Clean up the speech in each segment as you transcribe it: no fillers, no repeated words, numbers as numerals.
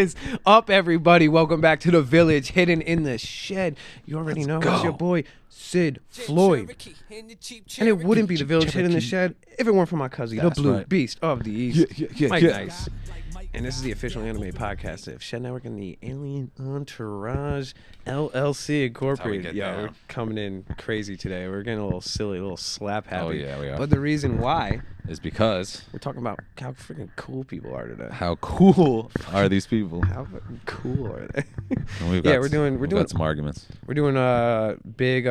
is up, everybody? Welcome back to the village, hidden in the shed. You already know it's your boy Sid Floyd, and it wouldn't be the village hidden in the shed if it weren't for my cousin, the Blue Beast of the East, Mike Nice. And this is the official anime podcast of Shed Network and the Alien Entourage LLC Incorporated. Yeah, we're coming in crazy today. We're getting a little silly, a little slap happy. Oh yeah, we are. But the reason why is because we're talking about how freaking cool people are today. How cool are these people? How fucking cool are they? We're doing some arguments. We're doing a big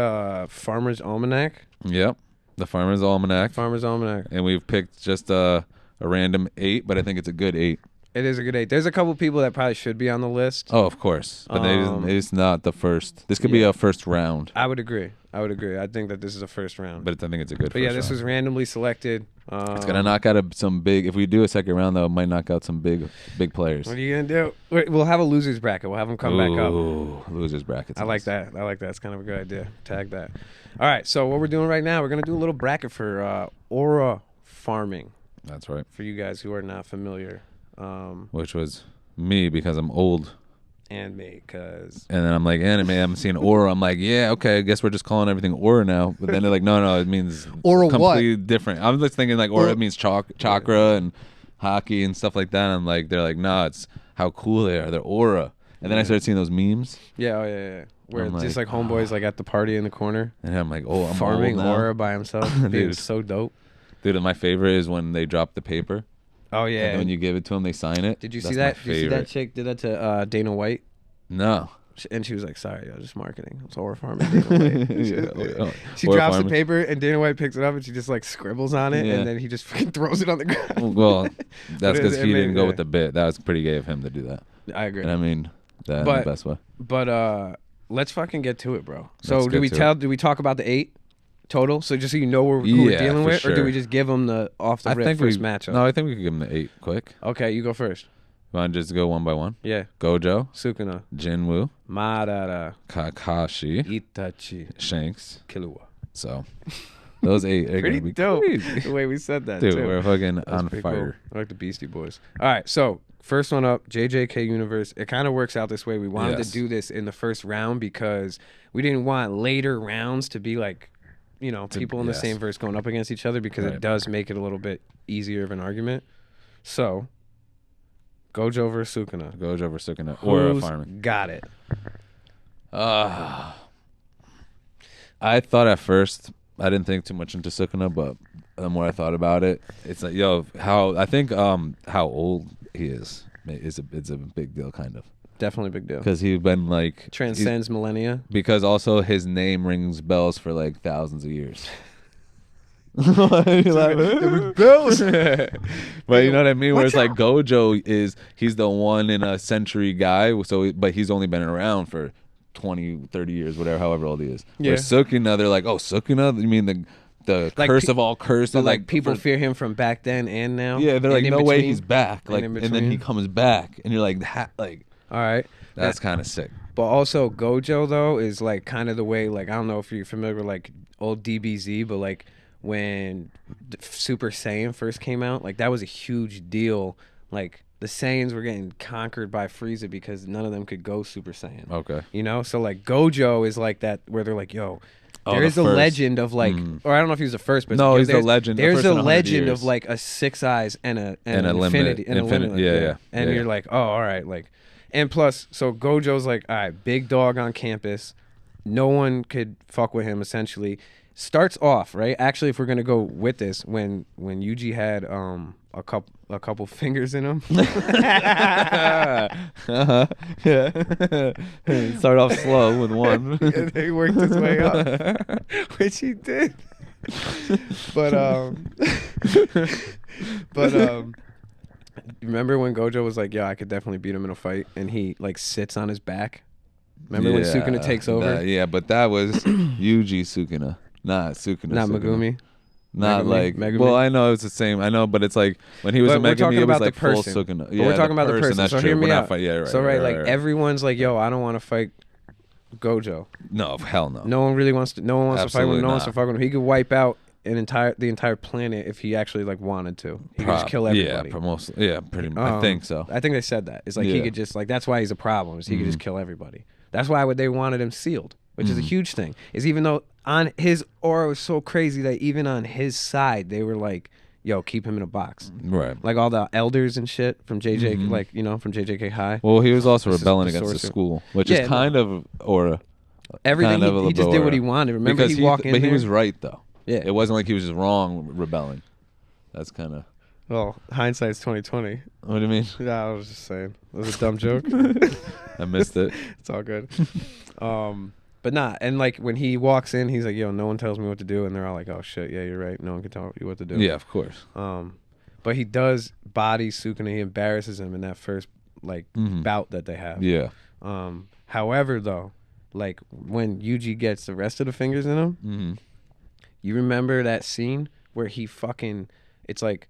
Farmer's Almanac. Yep, the Farmer's Almanac. Farmer's Almanac. And we've picked just a random 8, but I think it's a good 8. It is a good 8. There's a couple people that probably should be on the list. Oh, of course. But it's not the first. This could be a first round. I would agree. I think that this is a first round. But I think it's a good first round. This was randomly selected. It's going to knock out some big... If we do a second round, though, it might knock out some big players. What are you going to do? We'll have a loser's bracket. We'll have them come back up. Loser's bracket. I like that. It's kind of a good idea. Tag that. All right, so what we're doing right now, we're going to do a little bracket for aura farming. That's right. For you guys who are not familiar. Which was me because I'm old. And me because... And then I'm like, anime, I'm seeing aura. I'm like, yeah, okay, I guess we're just calling everything aura now. But then they're like, no, it means aura completely what? different. I'm just thinking like aura means chakra and hockey and stuff like that. And I'm like, they're like, nah, it's how cool they are. They're aura. And then I started seeing those memes. Yeah. Where it's just like homeboys like at the party in the corner. And I'm like, I'm farming old now. aura by himself. Dude, it's so dope. Dude, my favorite is when they drop the paper. Oh yeah. And when you give it to them, they sign it. Did you see that? Did you see that chick did that to Dana White? No. And she was like, "Sorry, just marketing. It's aura farming." She drops the paper, and Dana White picks it up, and she just like scribbles on it, and then he just fucking throws it on the ground. Well, that's because he didn't go with the bit. That was pretty gay of him to do that. I agree. And I mean that in the best way. But let's fucking get to it, bro. So do we talk about the 8? Total, so just so you know who we're dealing with, or do we just give them the off the rip first matchup? No, I think we could give them the 8 quick. Okay, you go first. You want to just go one by one? Yeah. Gojo, Sukuna, Jinwoo, Madara, Kakashi, Itachi, Shanks, Killua. So those 8 are pretty gonna be dope. Crazy. The way we said that, dude, too. we're fucking on fire. Cool. I like the Beastie Boys. All right, so first one up, JJK Universe. It kind of works out this way. We wanted to do this in the first round because we didn't want later rounds to be like, you know, people in the same verse going up against each other because it does make it a little bit easier of an argument. So, Gojo versus Sukuna. Gojo versus Sukuna. Or farming. Got it. I thought at first, I didn't think too much into Sukuna, but the more I thought about it, it's like, how old he is it's a big deal, kind of. Definitely a big deal. Because he's been like... Transcends millennia. Because also his name rings bells for like thousands of years. Like, bells. But you know what I mean? Where it's like Gojo he's the one in a century guy, but he's only been around for 20, 30 years, whatever, however old he is. Yeah. Where Sukuna, they're like, oh, Sukuna? You mean the like curse of all curses? Like people fear him from back then and now? Yeah, they're like, no way he's back. Like, and then he comes back, and you're like, all right. That's kind of sick. But also Gojo, though, is like kind of the way, like, I don't know if you're familiar with like old DBZ, but like when Super Saiyan first came out, like that was a huge deal. Like the Saiyans were getting conquered by Frieza because none of them could go Super Saiyan. Okay. You know? So like Gojo is like that where they're like, yo, there is a legend of like, or I don't know if he was the first, but no, he's the legend. There's a legend of like a 6 eyes and an infinity, and a limit. Yeah. And you're like, oh, all right, like, and plus, so Gojo's like, all right, big dog on campus, no one could fuck with him. Essentially, starts off right. Actually, if we're gonna go with this, when Yuji had a couple fingers in him. Yeah. Start off slow with one. And he worked his way up, which he did. But remember when Gojo was like, "Yo, I could definitely beat him in a fight," and he like sits on his back. Remember when Sukuna takes over? Yeah, but that was Yuji Sukuna, not Sukuna. Not Sukuna. Megumi. Not Megumi. Well, I know it's the same. I know, but it's like when he was a Megumi, it was like full Sukuna. But we're talking about the person. That's so true. hear me out. Yeah, right. So like everyone's like, "Yo, I don't want to fight Gojo." No, hell no. No one really wants to. No one wants to fight with him. No one wants to fuck with him. He could wipe out the entire planet if he actually like wanted to. He could just kill everybody. Pretty much. I think so. I think they said that. It's like he could just like that's why he's a problem. Is he could just kill everybody. That's why they wanted him sealed, which is a huge thing. Is even though on his aura was so crazy that even on his side they were like, yo, keep him in a box. Right. Like all the elders and shit from JJ, like, you know, from JJK High. Well, he was also rebelling against the school, which is kind of aura. Everything he just did what he wanted. Remember, he walked in but there? He was right though. Yeah. It wasn't like he was just wrong rebelling. That's kind of. Well, hindsight's 2020. What do you mean? Yeah, I was just saying. It was a dumb joke. I missed it. It's all good. But nah, and like when he walks in, he's like, yo, no one tells me what to do. And they're all like, oh shit, yeah, you're right. No one can tell you what to do. Yeah, of course. But he does body Sukuna. He embarrasses him in that first like bout that they have. Yeah. However, though, like when Yuji gets the rest of the fingers in him, you remember that scene where he fucking, it's like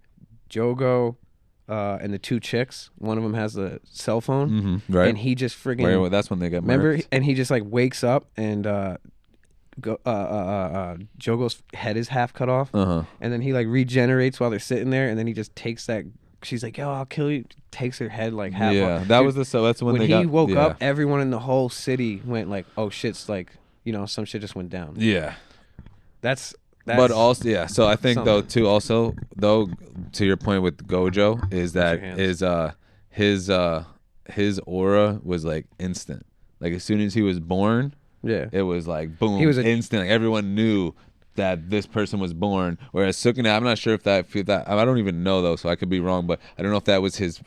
Jogo and the two chicks. One of them has the cell phone, right? And he just friggin' Right, that's when they get remember. murked. And he just like wakes up and Jogo's head is half cut off, and then he like regenerates while they're sitting there, and then he just takes that. She's like, yo, I'll kill you. Takes her head like half off. That was that's when they he woke up. Everyone in the whole city went like, oh shit's like, you know, some shit just went down. Yeah, that's but also so I think though too also though to your point with Gojo is that his aura was like instant. Like as soon as he was born, it was like boom, he was instant. Like everyone knew that this person was born. Whereas Sukuna, I'm not sure if that I don't even know though, so I could be wrong, but I don't know if that was his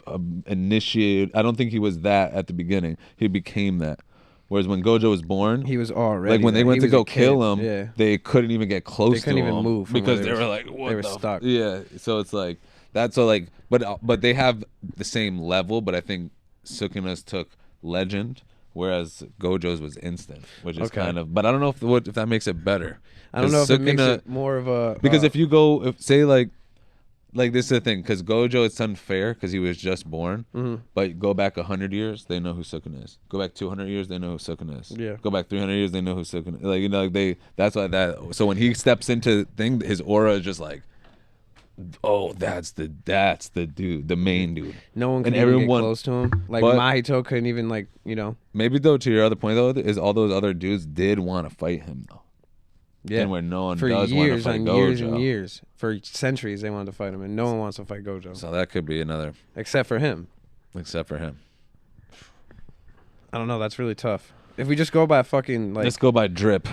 initiate. I don't think he was that at the beginning. He became that. Whereas when Gojo was born, he was already like when they went to go kill him, they couldn't even get close to him. They couldn't even move because they were like, what? They were stuck. Yeah, so it's like that's so like, but they have the same level. But I think Sukuna's took legend, whereas Gojo's was instant, which is kind of. But I don't know if that makes it better. I don't know if it makes it more of a because if you go say like this is the thing, because Gojo, it's unfair because he was just born, but go back 100 years, they know who Sukuna is. Go back 200 years, they know who Sukuna is. Yeah. Go back 300 years, they know who Sukuna is. Like, you know, like that's why that. So when he steps into thing, his aura is just like, oh, that's the dude, the main dude. No one can even get close to him. Like Mahito couldn't even like, you know. Maybe though, to your other point though, is all those other dudes did want to fight him though. Yeah, and where no one does want to fight Gojo. For years and years, for centuries, they wanted to fight him, and no one wants to fight Gojo. So that could be another. Except for him. I don't know. That's really tough. If we just go by fucking like. Let's go by drip.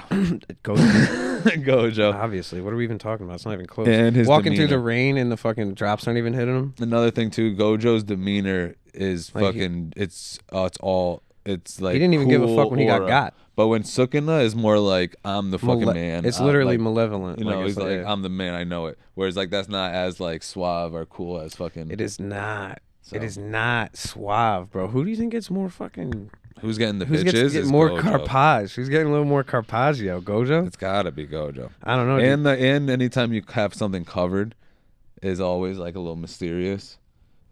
Gojo. Obviously, what are we even talking about? It's not even close. And his walking demeanor. through the rain and the fucking drops aren't even hitting him. Another thing too, Gojo's demeanor is like fucking. It's like he didn't even give a fuck when he got. But when Sukuna is more like, I'm the fucking man. It's literally malevolent. You know, he's like, I'm the man, I know it. Whereas like that's not as like suave or cool as fucking. It is not. So. It is not suave, bro. Who do you think gets more fucking? Who's getting the bitches? Getting more Carpage. Who's getting a little more Carpaggio? Gojo? It's gotta be Gojo. I don't know. And anytime you have something covered is always like a little mysterious.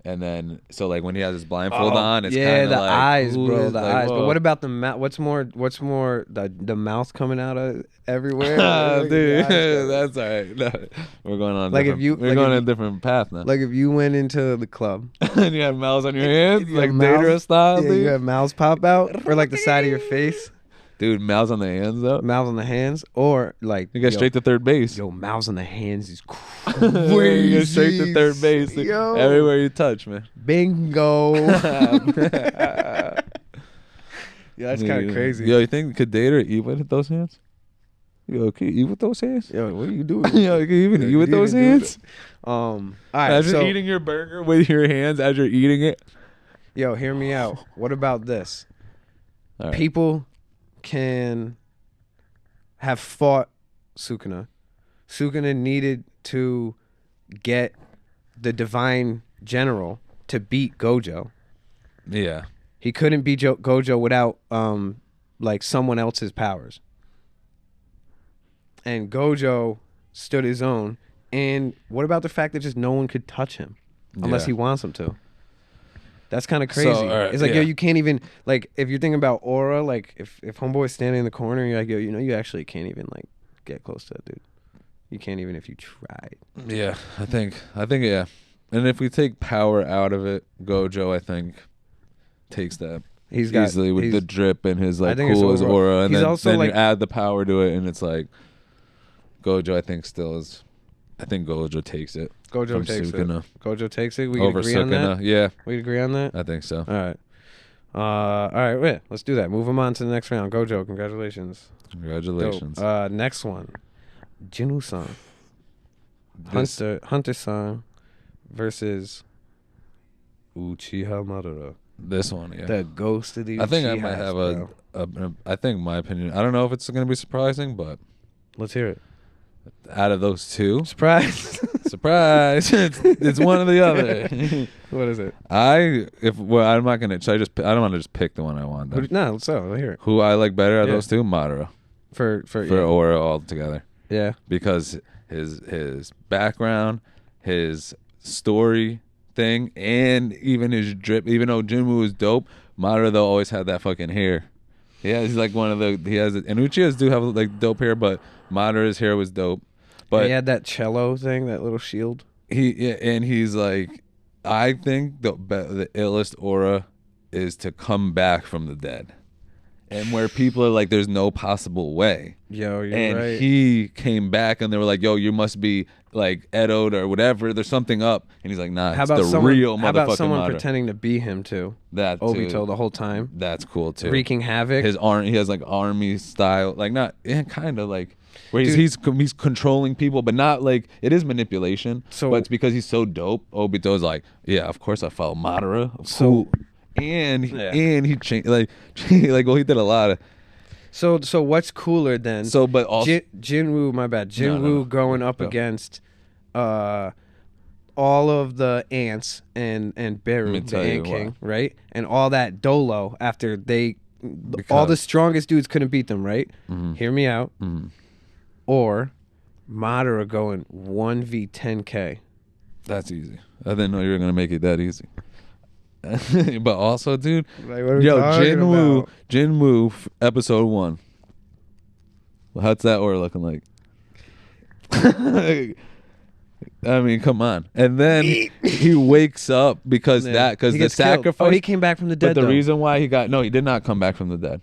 And then, so like when he has his blindfold on, it's kind of the like, eyes, bro, the like, eyes. whoa. But what about the mouth? What's more the mouth coming out of everywhere? Dude, that's all right. No, we're going on. Like we're going on a different path now. Like if you went into the club and you had mouths on your hands, like Madara style. Yeah, you have mouths pop out, or like the side of your face. Dude, mouths on the hands though. Mouths on the hands, or like you get straight to third base. Yo, mouths on the hands is crazy. You get straight to third base. Yo. Everywhere you touch, man. Bingo. Yeah, that's kind of crazy. Yo, you think could date or eat with those hands? Yo, can you eat with those hands? Yo, what are you doing? Yo, can you even eat with those hands? All right, imagine eating your burger with your hands as you're eating it. Yo, hear me out. What about this? Right. People can have fought Sukuna. Sukuna needed to get the divine general to beat Gojo. Yeah. He couldn't beat Gojo without like someone else's powers. And Gojo stood his own. And what about the fact that just no one could touch him unless he wants them to? That's kind of crazy. So, it's like, yo, you can't even, like, if you're thinking about aura, like, if homeboy's standing in the corner, you're like, yo, you know, you actually can't even, like, get close to that dude. You can't even if you tried. Yeah, I think yeah. And if we take power out of it, Gojo, I think, takes that easily with the drip and his like cool as aura, and then you add the power to it, and it's like Gojo. I think still is. I think Gojo takes it. Gojo takes Sukuna. it. Gojo takes it. We over agree Sukuna. on that. Yeah, we agree on that. I think so. All right. Yeah, let's do that. Move him on to the next round. Gojo, congratulations. Congratulations. Next one, Jinwoo-san. Hunter-san versus Uchiha Madara. This one, yeah. The ghost of the Uchiha. I think I might have I think my opinion. I don't know if it's going to be surprising, but let's hear it. Out of those two, surprise, surprise! it's one or the other. What is it? I'm not gonna. I don't want to just pick the one I want. No, so hear it. Who I like better out of those two, Madara. For Aura altogether. Yeah, because his background, his story thing, and even his drip. Even though Jinwoo is dope, Madara though always had that fucking hair. Yeah, he's like one of the. He has it, and Uchihas do have like dope hair, but Madara's hair was dope. But he had that cello thing, that little shield. And he's like, I think the illest aura is to come back from the dead, and where people are like, there's no possible way. Yo, you're and right. He came back, and they were like, yo, you must be like Edoed or whatever. There's something up, and he's like, nah, it's the real motherfucking. How about someone Madara. Pretending to be him too? That Obito the whole time. That's cool too. Wreaking havoc. He has like army style, like not, kind of like. Where he's controlling people, but not like it is manipulation. But it's because he's so dope. Obito's like, yeah, of course I follow Madara. Cool. And he changed like he did a lot of. So what's cooler than? But also Jinwoo, my bad. Jinwoo going up against, all of the ants and Beru, the Ant King, right? And all that Dolo after all the strongest dudes couldn't beat them, right? Mm-hmm. Hear me out. Mm-hmm. Or Madara going 1v10k. That's easy. I didn't know you were gonna make it that easy. But also, dude, like, what are we talking about? Jinwoo, episode 1. How's that aura looking like? I mean, come on. And then he wakes up because the sacrifice. Oh, he came back from the dead. But the reason why he did not come back from the dead.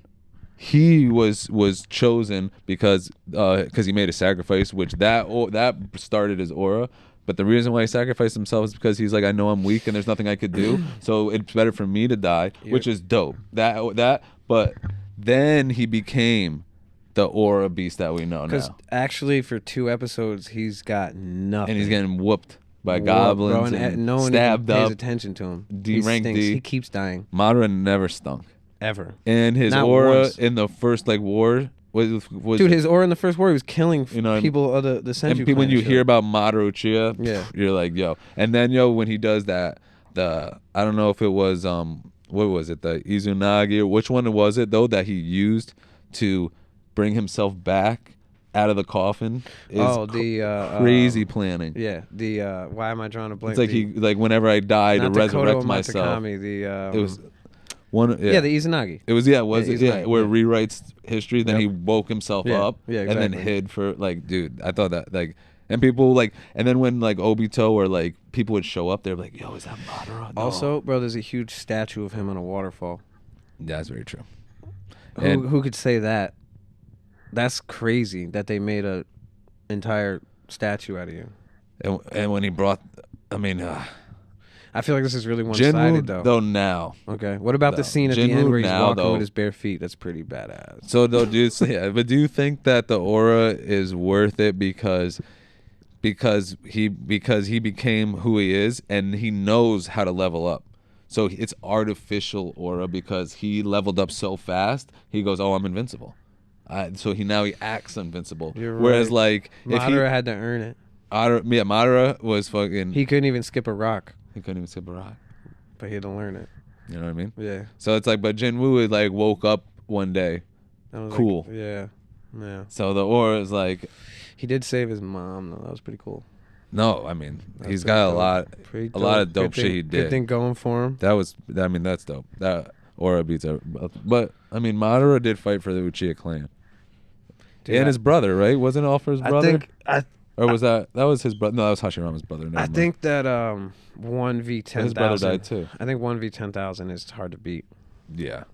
He was chosen because he made a sacrifice, which that started his aura. But the reason why he sacrificed himself is because he's like, I know I'm weak and there's nothing I could do, so it's better for me to die, which is dope. But then he became the aura beast that we know now. Because actually, for 2 episodes, he's got nothing, and he's getting whooped by goblins, bro, and no one stabbed pays up. Attention to him. D rank D. He keeps dying. Madara never stunk. Ever. And his Not aura once. in the first war was dude, his aura in the first war, he was killing people of the Senju. And when you hear about Madara Uchiha, you're like, yo. And then when he does that, I don't know if it was what was it, the Izunagi, or which one was it though that he used to bring himself back out of the coffin? Crazy planning. Yeah, why am I drawing a blank? It's like he whenever I die to resurrect myself. It was one. Yeah, the Izanagi. It was where it rewrites history. Then he woke himself up, exactly. And then hid for dude. I thought that and people and then when Obito or people would show up, they're like, yo, is that Madara? No. Also, bro, there's a huge statue of him on a waterfall. That's very true. Who could say that? That's crazy that they made a entire statue out of you. And when he brought, I feel like this is really one-sided, though. Now. Okay. What about the scene at the end where he's walking with his bare feet? That's pretty badass. So, though, dude, but do you think that the aura is worth it because he became who he is and he knows how to level up? So it's artificial aura because he leveled up so fast. He goes, "Oh, I'm invincible." So he acts invincible. You're right. Whereas Madara had to earn it. Madara was fucking. He couldn't even skip a rock. He couldn't even skip a rock. But he had to learn it. You know what I mean? Yeah. So it's but Jinwoo woke up one day. Cool. Yeah. So the aura is he did save his mom though. That was pretty cool. No, he's got a lot of dope shit he did. Good thing going for him. That's dope. That aura beats everybody. But Madara did fight for the Uchiha clan. Dude, and his brother, right? Wasn't it all for his brother? Or was that was his brother? No, that was Hashirama's brother. Never I mind. think that 1v10,000. His brother died too. I think 1v10,000 is hard to beat. Yeah,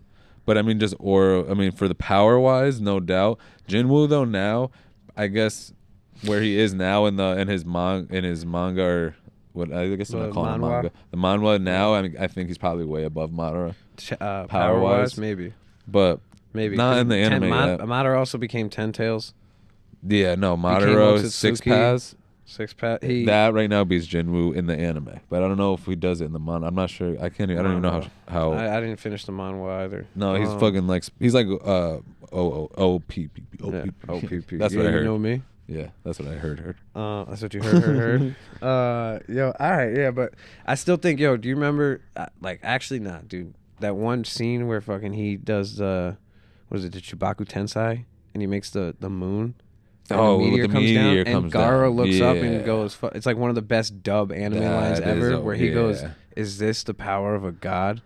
but I mean, just Aura. I mean, for the power wise, no doubt. Jinwoo though now, I guess where he is now in his manga or what I guess I'm not calling it manga. The manhwa now, I mean, I think he's probably way above Madara. Power wise, maybe. But maybe not in the anime yet. Madara also became 10 tails. Yeah, no, Madara 6 paths. 6 paths. That right now beats Jinwoo in the anime, but I don't know if he does it in the manga. I'm not sure. I don't even know how. I didn't finish the manhwa either. No, he's fucking like he's like OPP. That's what I heard. You know me? Yeah, that's what I heard. That's what you heard. Yo, all right, yeah, but I still think, do you remember? Like, actually, not, dude. That one scene where fucking he does what is it, the Chubaku Tensai, and he makes the moon. And the meteor comes down, and Gaara looks up and goes, it's like one of the best dub anime lines ever, where he goes, "Is this the power of a god?"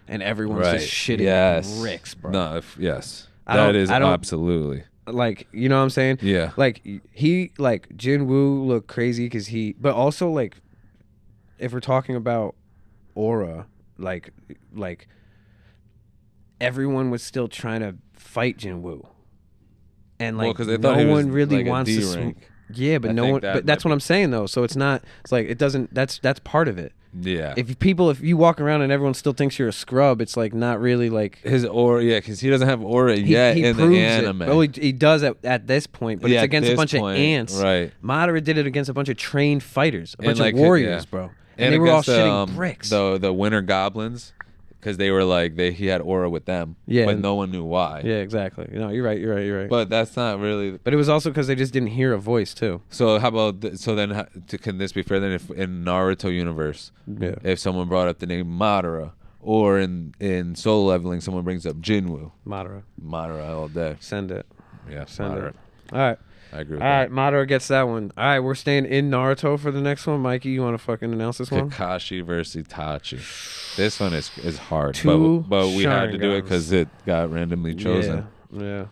And everyone's just shitting bricks, bro. No, yes, that is absolutely. Like, you know what I'm saying? Yeah. Like, Jinwoo looked crazy because but also, like, if we're talking about aura, like everyone was still trying to fight Jinwoo. And like, no one really wants to. Yeah, but no one. But that's what I'm saying though. So it's not. It's like it doesn't. That's part of it. Yeah. If you walk around and everyone still thinks you're a scrub, it's like not really like his aura. Yeah, because he doesn't have aura yet in the anime. Well, he does at this point, but it's against a bunch of ants. Right. Madara did it against a bunch of trained fighters, a bunch of warriors, bro. And they were all shitting bricks. The winter goblins. Because they were like he had aura with them, but no one knew why. Yeah, exactly. No, you're right. But that's not really. But it was also because they just didn't hear a voice too. So how about can this be fair then? If in Naruto universe, if someone brought up the name Madara, or in Solo Leveling, someone brings up Jinwoo, Madara all day. Send it. Yeah, send it. All right. I agree with that. All right, Madara gets that one. All right, we're staying in Naruto for the next one. Mikey, you want to fucking announce this one? Kakashi versus Itachi. This one is hard, but we had to do it because it got randomly chosen. Yeah.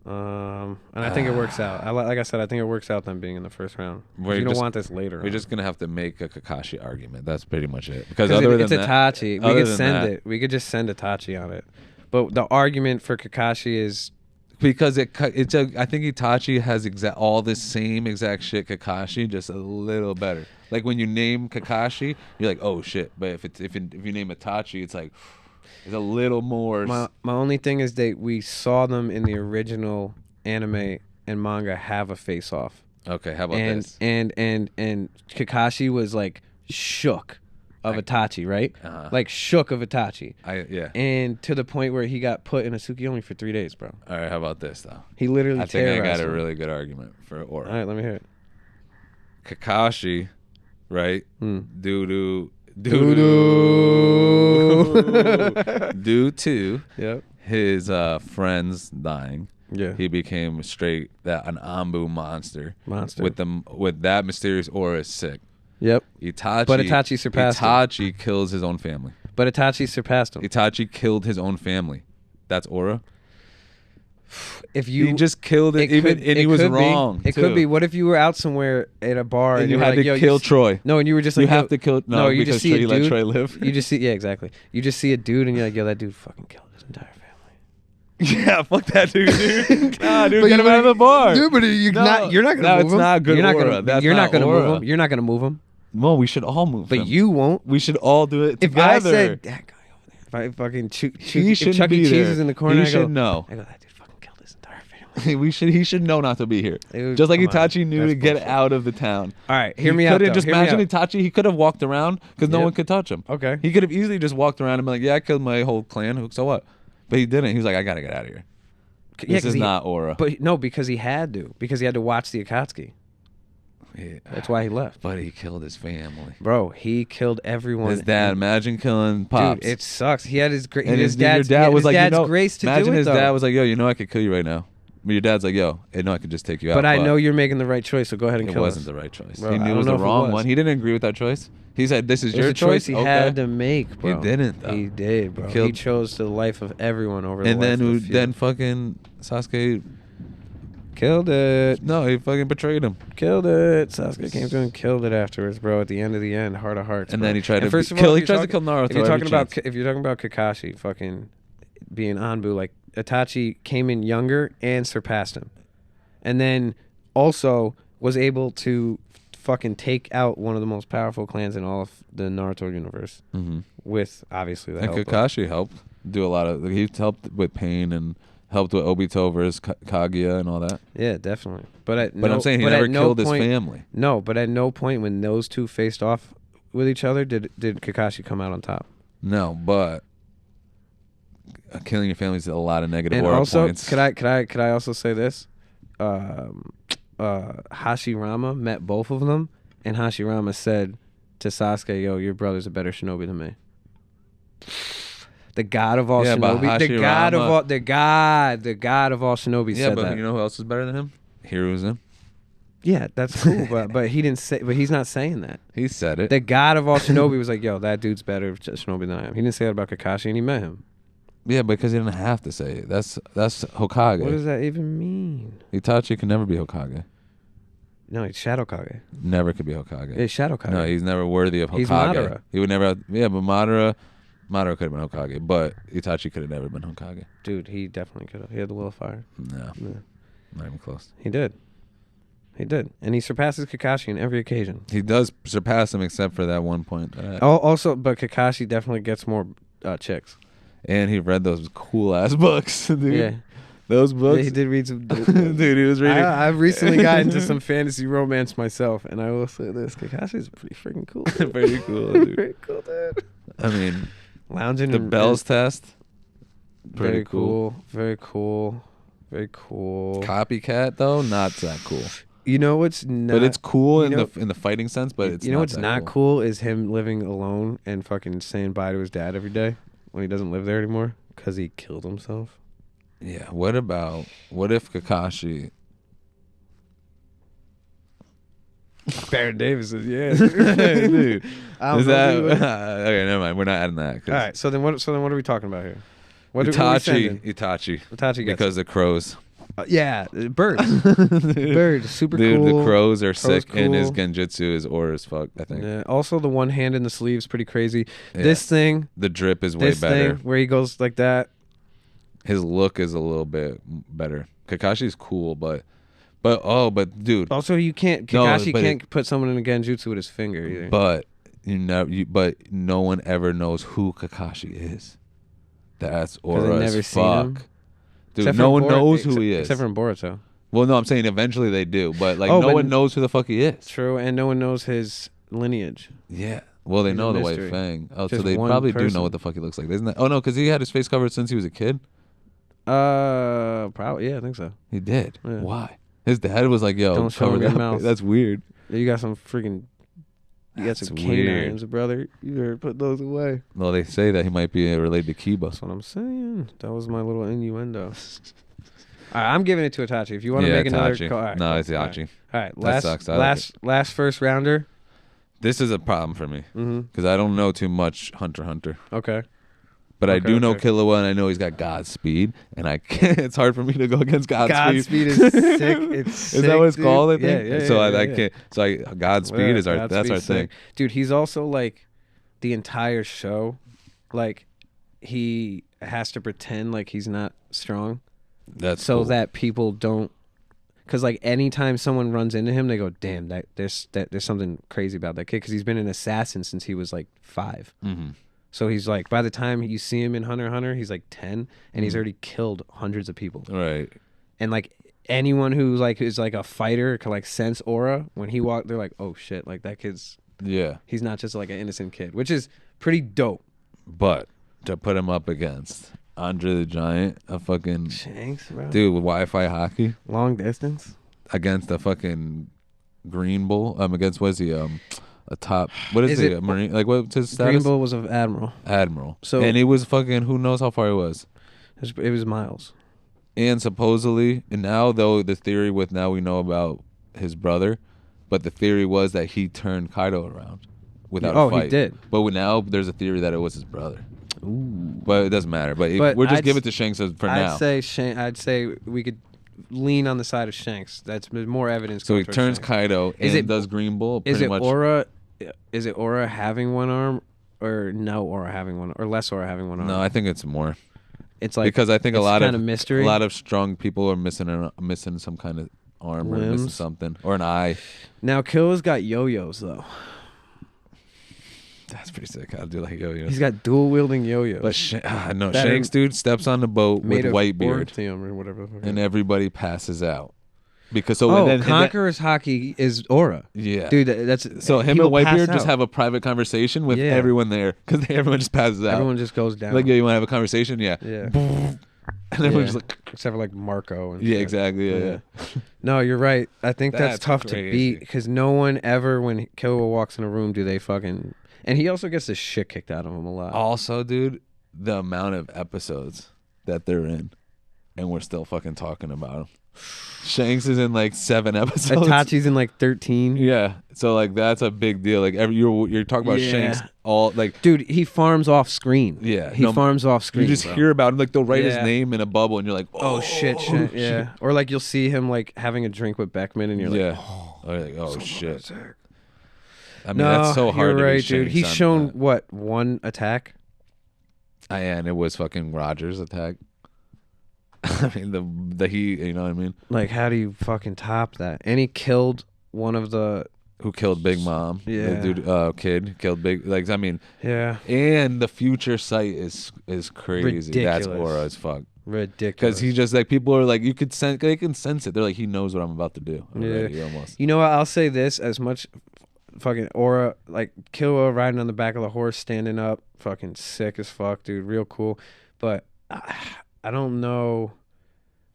And I think it works out. Like I said, I think it works out them being in the first round. You don't want this later. We're just gonna have to make a Kakashi argument. That's pretty much it. Because other than Itachi, we could send it. We could just send Itachi on it. But the argument for Kakashi is. Because I think Itachi has all the same exact shit Kakashi, just a little better. Like when you name Kakashi, you're like, oh shit. But if you name Itachi, it's like it's a little more. My only thing is that we saw them in the original anime and manga have a face off. Okay, how about this? And Kakashi was like shook of Itachi, right? Like shook of Itachi. And to the point where he got put in a Tsukiyomi for 3 days, bro. All right, how about this though? He literally I think I got a really good argument for Aura. All right, let me hear it. Kakashi, right? Due to his friends dying. Yeah. He became an Ambu monster. With that mysterious aura is sick. Yep. But Itachi surpassed him. Itachi kills his own family. But Itachi surpassed him. Itachi killed his own family. That's aura. He just killed it, he was wrong. It could be. What if you were out somewhere at a bar and you had to kill Troy? No, and you were just like, you have to kill. No, you just see a dude. Let Troy live. You just see, exactly. You just see a dude and you're like, yo, that dude fucking killed his entire family. Yeah, fuck that dude. Nah, dude, get him out of the bar. Dude, but you're not gonna move him. That's not good aura. You're not gonna move him. You're not gonna move him. Well, we should all move him. But you won't. We should all do it together. If I said, that guy over there, if I fucking Chuck E. Cheese is in the corner, he should know. I go, that dude fucking killed his entire family. He should know not to be here. Just like Itachi knew to get out of the town. All right, hear me out. Just imagine Itachi. He could have walked around because no one could touch him. Okay. He could have easily just walked around and been like, yeah, I killed my whole clan. So what? But he didn't. He was like, I gotta get out of here. This is not aura. But no, because he had to. Because he had to watch the Akatsuki. Yeah. That's why he left. But he killed his family. Bro, he killed everyone. His dad, imagine killing Pops. Dude, it sucks. He had his grace. His dad was like, grace to imagine do it, his though. dad was like, yo, I could kill you right now. But your dad's like, yo, I could just take you out. But I know you're making the right choice, so go ahead and kill us. It wasn't the right choice. Bro, he knew it was the wrong one. He didn't agree with that choice. He said, this is your choice. He had to make, bro. He didn't, though. He did, bro. He chose the life of everyone over the life of the few. And then fucking Sasuke Killed it. No, he fucking betrayed him. Killed it. Sasuke came through and killed it afterwards, bro. At the end of the end, heart of hearts. And bro. then he tried and to first of kill. all, He tries to kill Naruto. If you're talking about Kakashi, fucking being Anbu, like Itachi came in younger and surpassed him, and then also was able to fucking take out one of the most powerful clans in all of the Naruto universe with obviously the help. And Kakashi helped do a lot of. He helped with pain and helped with Obito versus Kaguya and all that. Yeah, definitely. But I'm saying he never killed his family. No, but at no point when those two faced off with each other did Kakashi come out on top. No, but killing your family is a lot of negative and aura also, points. Could I also say this? Hashirama met both of them, and Hashirama said to Sasuke, "Yo, your brother's a better shinobi than me." The god of all shinobi, the god of all shinobi said that. Yeah, but you know who else is better than him? Hiruzen. Yeah, that's cool, but he didn't say. But he's not saying that. He said it. The god of all shinobi was like, "Yo, that dude's better shinobi than I am." He didn't say that about Kakashi, and he met him. Yeah, because he didn't have to say it. That's Hokage. What does that even mean? Itachi can never be Hokage. No, he's Shadow Kage. Never could be Hokage. It's Shadow Kage. No, he's never worthy of Hokage. He's Madara. He would never. Yeah, but Madara could have been Hokage, but Itachi could have never been Hokage. Dude, he definitely could have. He had the will of fire. No, not even close. He did, and he surpasses Kakashi in every occasion. He does surpass him, except for that one point. Also, but Kakashi definitely gets more chicks. And he read those cool ass books, dude. Yeah. Those books. Yeah, he did read some. Dude, he was reading. I've recently got into some fantasy romance myself, and I will say this: Kakashi's pretty freaking cool. Pretty cool, dude. Pretty cool, dude. I mean, lounging. The Bells test. Very cool. Very cool. Very cool. Copycat though, not that cool. You know what's not? But it's cool in the fighting sense. But it's you know what's not cool is him living alone and fucking saying bye to his dad every day when he doesn't live there anymore because he killed himself. Yeah. What if Kakashi? Baron Davis says, yeah. Dude. Is that okay? Never mind. We're not adding that. All right. So then what are we talking about here? Itachi. Because the crows. Yeah, birds. Birds, super cool. The crows are sick, cool. and his genjutsu is aura as fuck, I think. Yeah. Also, the one hand in the sleeve's pretty crazy. Yeah. This thing. The drip is way better. Thing where he goes like that. His look is a little bit better. Kakashi's cool, but dude. Also, Kakashi can't put someone in a genjutsu with his finger either. But but no one ever knows who Kakashi is. That's aura as fuck. Dude, no one knows who he is. Except for in Boruto. Well, no, I'm saying eventually they do, but no one knows who the fuck he is. True, and no one knows his lineage. Yeah. Well, they know the White Fang. Oh, so they probably do know what the fuck he looks like. Isn't that? Oh, no, because he had his face covered since he was a kid? Probably. Yeah, I think so. He did? Yeah. Why? His dad was like, yo, don't cover that mouth. That's weird. You got some freaking... You got some canines, brother. You better put those away. Well, they say that he might be related to Kiba. That's what I'm saying. That was my little innuendo. All right, I'm giving it to Itachi. If you want to make another call, all right, no, it's Itachi. All right, last first rounder. This is a problem for me because I don't know too much Hunter x Hunter. Okay. But I do know Killua, and I know he's got Godspeed, and I can't. It's hard for me to go against Godspeed. Godspeed is sick. It's sick, is that what it's called? I think. Yeah. So I can't. So Godspeed is that's our thing. Dude, he's also like the entire show, like he has to pretend like he's not strong. That's so cool. that people don't. Because like anytime someone runs into him, they go, "Damn, there's something crazy about that kid." Because he's been an assassin since he was like 5. Mm-hmm. So he's like, by the time you see him in Hunter x Hunter, he's like 10, and he's already killed hundreds of people. Right. And like anyone who's like is like a fighter can like sense aura when he walks. They're like, oh shit, like that kid's. Yeah. He's not just like an innocent kid, which is pretty dope. But to put him up against Andre the Giant, a fucking Shanks, bro. Dude with Wi-Fi hockey, long distance against a fucking Green Bull. Against was he a top, what is it? A Marine? Like what's his status? Green Bull was an admiral. So and he was fucking, who knows how far he was. It was miles. And supposedly, and now though the theory with now we know about his brother, but the theory was that he turned Kaido around without a fight. Oh, he did. But now there's a theory that it was his brother. Ooh. But it doesn't matter. But we're just giving it to Shanks for now. I'd say we could lean on the side of Shanks. That's more evidence. So he turns Shanks. Kaido and does Green Bull. Pretty much. Aura? Is it Aura having one arm, or no Aura having one, or less Aura having one arm? No, I think it's more. It's like because I think a lot of mystery. A lot of strong people are missing some kind of arm or missing something or an eye. Now Killua's got yo-yos though. That's pretty sick. I'll do like yo-yos. He's got dual wielding yo-yos. But no, Shanks dude steps on the boat with Whitebeard, or whatever, and everybody passes out. Because Conqueror's hockey is Aura. Yeah, dude. That's so him and Whitebeard just have a private conversation with everyone there because everyone just passes out. Everyone just goes down. Like, you want to have a conversation? Yeah. And everyone's like, except for like Marco. And shit. Exactly. Yeah. No, you're right. I think that's tough to beat because no one ever, when Killua walks in a room, do they fucking. And he also gets the shit kicked out of him a lot. Also, dude, the amount of episodes that they're in, and we're still fucking talking about them. Shanks is in like 7 episodes. Itachi's in like 13. Yeah, so like that's a big deal. Like you're talking about Shanks all like, dude, he farms off screen. Yeah, he farms off screen. You just hear about him. Like they'll write his name in a bubble, and you're like, oh shit. Yeah, or like you'll see him like having a drink with Beckman, and you're like, oh shit. I mean, no, that's so hard. You're right, to dude. He's shown what, one attack? And it was fucking Roger's attack. I mean, the heat. You know what I mean? Like, how do you fucking top that? And he killed one of the who killed Big Mom. Yeah, the dude, kid killed Big. Like, I mean, yeah. And the future sight is crazy. Ridiculous. That's aura as fuck. Ridiculous. Because he just like people are like, you could sense. They can sense it. They're like, he knows what I'm about to do. Already, almost. You know what? I'll say this: as much. Fucking aura, like Killua riding on the back of the horse, standing up, fucking sick as fuck, dude, real cool. But I don't know.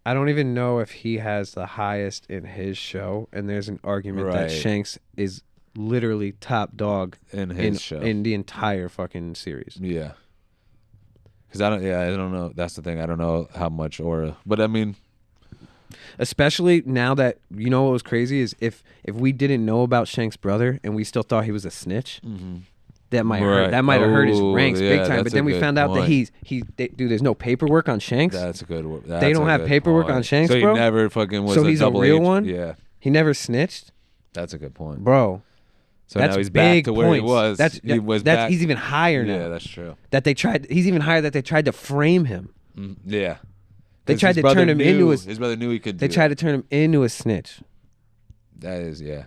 I don't even know if he has the highest in his show. And there's an argument that Shanks is literally top dog in his show, in the entire fucking series. Yeah. Because I don't know. That's the thing. I don't know how much aura, but I mean. Especially now that, you know what was crazy is if we didn't know about Shanks' brother and we still thought he was a snitch, that might have hurt his ranks big time. But then we found out that dude, there's no paperwork on Shanks. That's a good one. They don't have paperwork on Shanks, so bro. He never fucking was. So he's a real one. Yeah, he never snitched. That's a good point, bro. So now he's back to where he was. He's even higher now. Yeah, that's true. He's even higher that they tried to frame him. Yeah. They tried to turn him into his brother knew he could. They tried to turn him into a snitch. That is, yeah.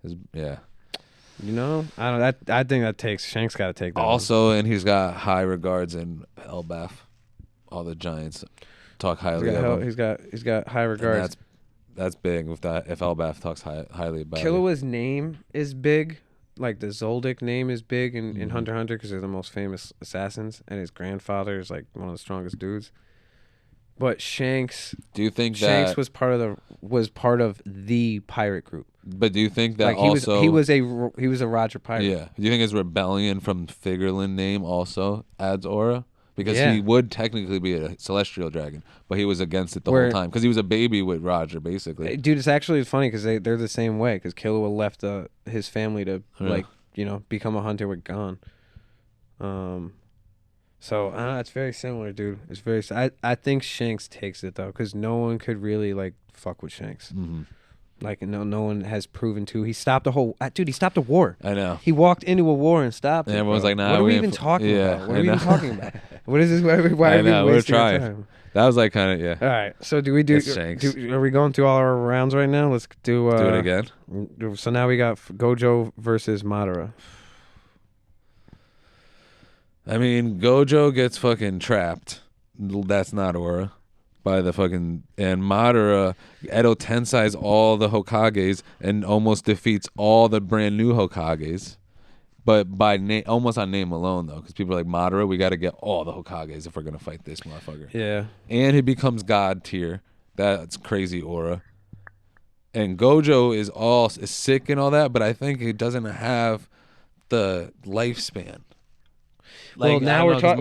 You know, I don't. I think that takes Shanks. Got to take that. Also, and he's got high regards in Elbaf. All the giants talk highly of him. He's got high regards. That's big. If Elbaf talks highly about Killua's name is big. Like the Zoldyck name is big in Hunter x Hunter because they're the most famous assassins, and his grandfather is like one of the strongest dudes. But Shanks, do you think Shanks was part of the pirate group? But do you think that like he was a Roger pirate? Yeah. Do you think his rebellion from Figureland name also adds aura? Because he would technically be a celestial dragon, but he was against it the whole time because he was a baby with Roger, basically. Dude, it's actually funny because they're the same way. Because Killua left his family to become a hunter with Gon. So it's very similar, dude. It's very. I think Shanks takes it though, because no one could really like fuck with Shanks. Like no one has proven to. He stopped a whole. Dude, he stopped a war. I know. He walked into a war and stopped. And it, everyone's like, "Nah, what are we even talking about? What are we even talking about? What is this? Why are we wasting our time?" That was like kind of All right. So do we do? Are we going through all our rounds right now? Let's do. Do it again. So now we got Gojo versus Madara. I mean, Gojo gets fucking trapped. That's not aura. By the fucking... And Madara, Edo Tensei's all the Hokages and almost defeats all the brand new Hokages. But by almost on name alone, though. Because people are like, Madara, we got to get all the Hokages if we're going to fight this motherfucker. Yeah. And he becomes God tier. That's crazy aura. And Gojo is sick and all that, but I think he doesn't have the lifespan. Like, well, now we're talking.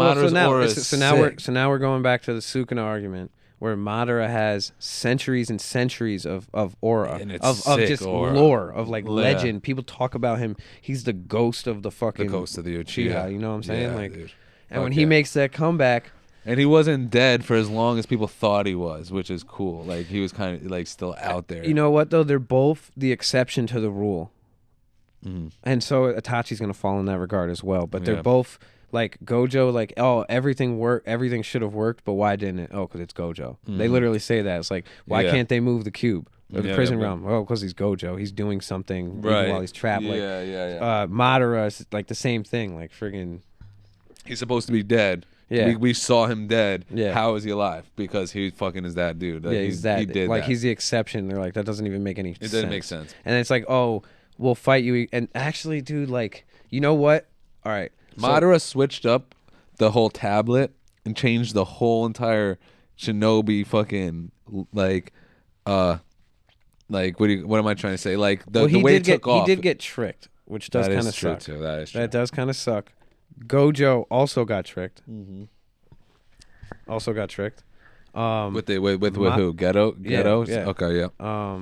So now we're going back to the Sukuna argument, where Madara has centuries and centuries of aura, of just aura. Lore, of like legend. People talk about him. He's the ghost of the fucking ghost of the Uchiha. You know what I'm saying? Yeah, like, dude. and when he makes that comeback, And he wasn't dead for as long as people thought he was, which is cool. Like he was kind of like still out there. You know what though? They're both the exception to the rule. Mm-hmm. And so Itachi's gonna fall in that regard as well. But they're Yeah. both like Gojo, like, oh, everything should have worked, but why didn't it? Oh, because it's Gojo. They literally say that. It's like, why can't they move the cube or the prison realm? Oh, because he's Gojo. He's doing something even while he's trapped. Yeah. Madara is like the same thing. Like friggin', He's supposed to be dead. Yeah. We saw him dead. Yeah. How is he alive? Because he fucking is that dude. Like, yeah, he's that. He did like that. he's the exception. They're like, that doesn't even make any sense. It doesn't make sense. And it's like, oh, we'll fight you. And actually, dude, like, you know what? All right. Madara switched up the whole tablet and changed the whole entire shinobi fucking like what am I trying to say? Like the way it took off. He did get tricked, which does kind of suck. Too. That is true. That does kind of suck. Gojo also got tricked. Also got tricked. With who? Ghetto? Ghettos? Yeah. Okay, yeah.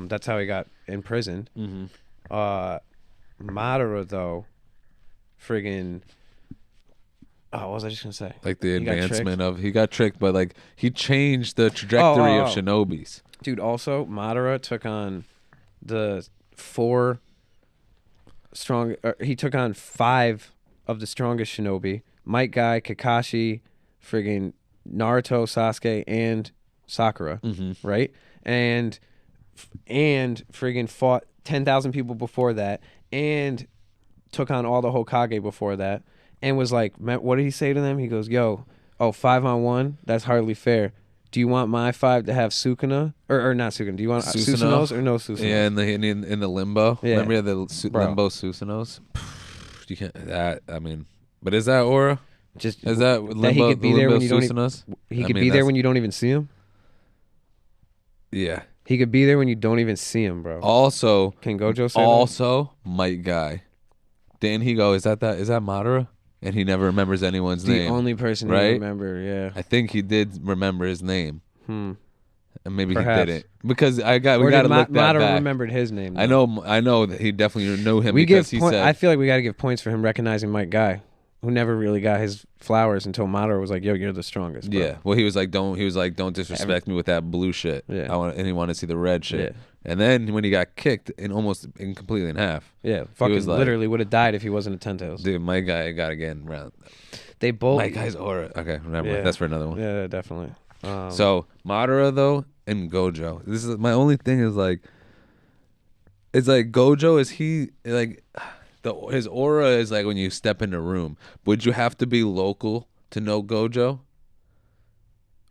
That's how he got imprisoned. Madara though, friggin'. Oh, what was I just gonna say? Like the advancement of he got tricked, but like he changed the trajectory of shinobis. Dude, also Madara took on the 4 strong. He took on 5 of the strongest shinobi: Might Guy, Kakashi, friggin' Naruto, Sasuke, and Sakura. Right, and friggin' fought 10,000 people before that, and took on all the Hokage before that. And was like, what did he say to them? He goes, yo, 5-on-1? That's hardly fair. Do you want my 5 to have Sukuna? Or not Sukuna. Do you want Susanos or no Susanos? Yeah, in the limbo. Yeah. Remember the limbo Susanos? You can't, that, I mean, but is that aura? Just is that limbo, he could be there when you don't Susanos? there when you don't even see him? Yeah. He could be there when you don't even see him, bro. Also, can Gojo say also, Might Guy. Didn't he go, is that Madara? And he never remembers anyone's name. The only person right? he remember, yeah. I think he did remember his name. And maybe Perhaps. he didn't. Because we got to look that Madara back. remembered his name. Though. I know that he definitely knew him because he said. I feel like we got to give points for him recognizing Mike Guy, who never really got his flowers until Madara was like, "Yo, you're the strongest." Bro. Yeah. Well, he was like, "Don't disrespect me with that blue shit." Yeah. And he wanted to see the red shit. Yeah. And then when he got kicked completely in half. Yeah. Fucking literally would have died if he wasn't a Ten-Tails. Dude, my guy got again round. They both. My guy's aura. Okay, remember that's for another one. Yeah, definitely. So Madara though and Gojo. This is my only thing is like. It's like Gojo, is he like his aura is like when you step in a room. Would you have to be local to know Gojo?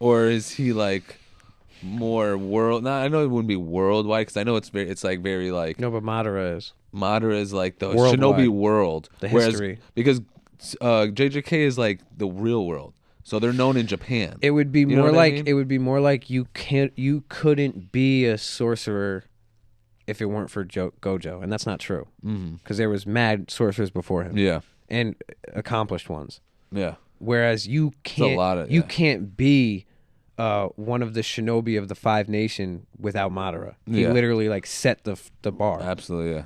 Or is he like more world? I know it wouldn't be worldwide because I know it's very like. No, but Madara is. Madara is like the Worldwide. Shinobi world. The history. Because JJK is like the real world. So they're known in Japan. It would be You know more what I like mean? it would be more like you couldn't be a sorcerer if it weren't for Gojo, and that's not true. Because there was mad sorcerers before him. Yeah. And accomplished ones. Yeah. Whereas you can't can't be one of the shinobi of the 5 Nation without Madara. He literally like set the bar. Absolutely, yeah.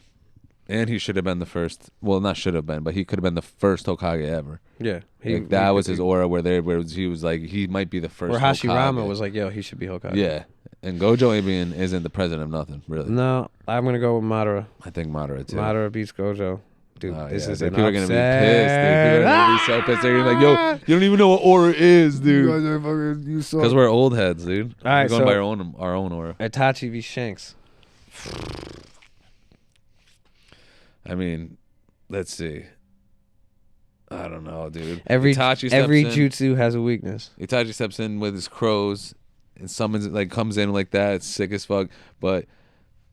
And he should have been the first. Well, not should have been, but he could have been the first Hokage ever. Yeah, that was his aura. Where he was like, he might be the first. Where Hashirama was like, yo, he should be Hokage. Yeah, and Gojo isn't the president of nothing, really. No, I'm gonna go with Madara. I think Madara too. Madara beats Gojo. Dude, this is people are gonna be pissed. Dude. People are gonna be so pissed. They're gonna be like, "Yo, you don't even know what aura is, dude." Because we're old heads, dude. All right, we're going by our own aura. Itachi v Shanks. I mean, let's see. I don't know, dude. Every Itachi jutsu has a weakness. Itachi steps in with his crows and comes in like that. It's sick as fuck. But